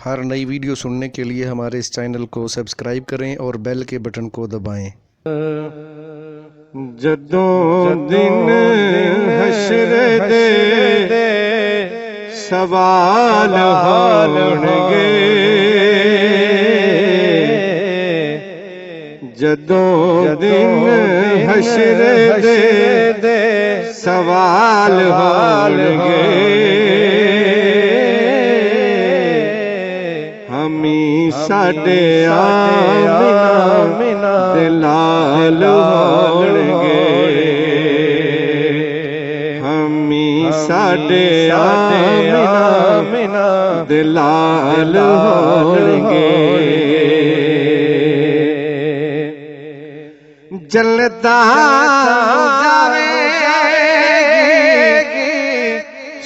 हर नई वीडियो सुनने के लिए हमारे इस चैनल को सब्सक्राइब करें और बेल के बटन को दबाएं। जदों दिन हशर दे सवाल होणगे, जदों दिन हशर दे सवाल होणगे, हमी साडे आमिना दे लाल होणगे, हमी साडे आमिना दे लाल होणगे। जलदा जावेगी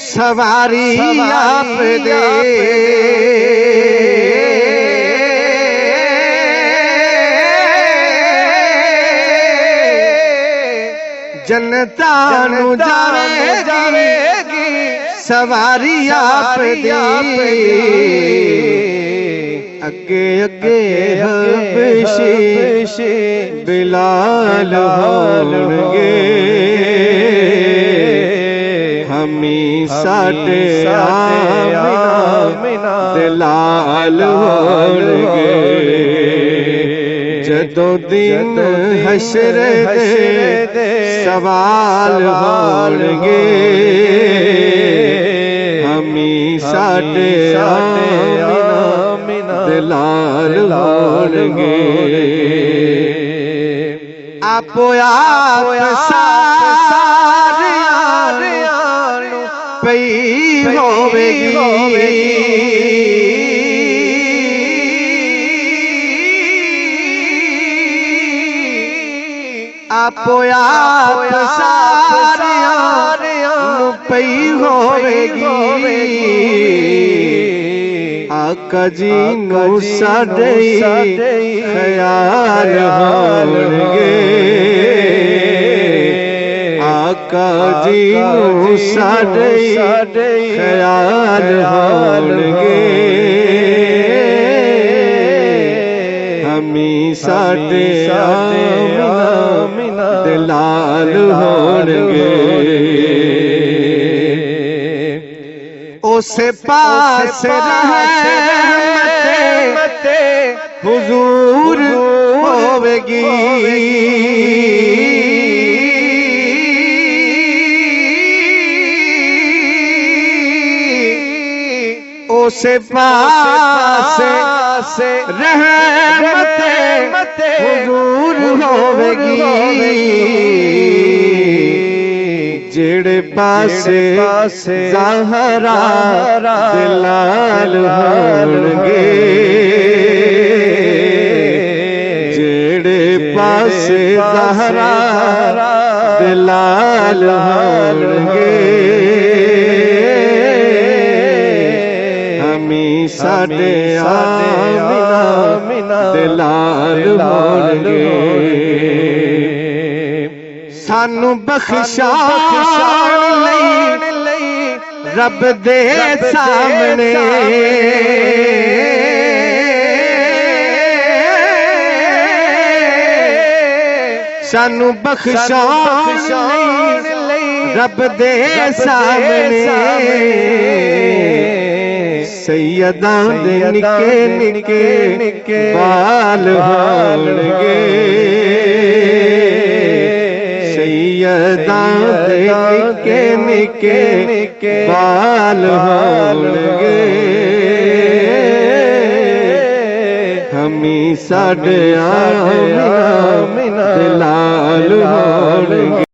सवारी आप दे, जनता नू जावेगी सवारी आप दी, अगे अगे हबशी बिलाल होणगे, हमी साडे आमिना दे लाल होणगे। जदों दिन हशर दे सवाल होणगे, हमी साडे आमिना दे लाल होणगे। आपो आप सारियां नूं पई होवेगी, आपो आप सारियां नूं पई होवेगी, आका जी नूं साडे ख्याल होणगे, आका जी नूं साडे ख्याल होणगे, हमी साडे आमिना दे लाल होणगे। उसे पास रहमते हुजूर होवेगी, उसे पास रहमते हुजूर होवेगी, जेड़े पासे ज़हरा दे लाल होणगे, जेड़े पासे ज़हरा दे लाल होणगे, हमी साडे आमिना दे लाल होणगे। सानू बख्शाण लई रब दे सामने, सानू बख्शाण लई रब दे सामने, सैयदां दे निके निके बाल होणगे, सैयदां दे निके निके बाल होणगे, हमी साडे आमिना दे लाल होणगे।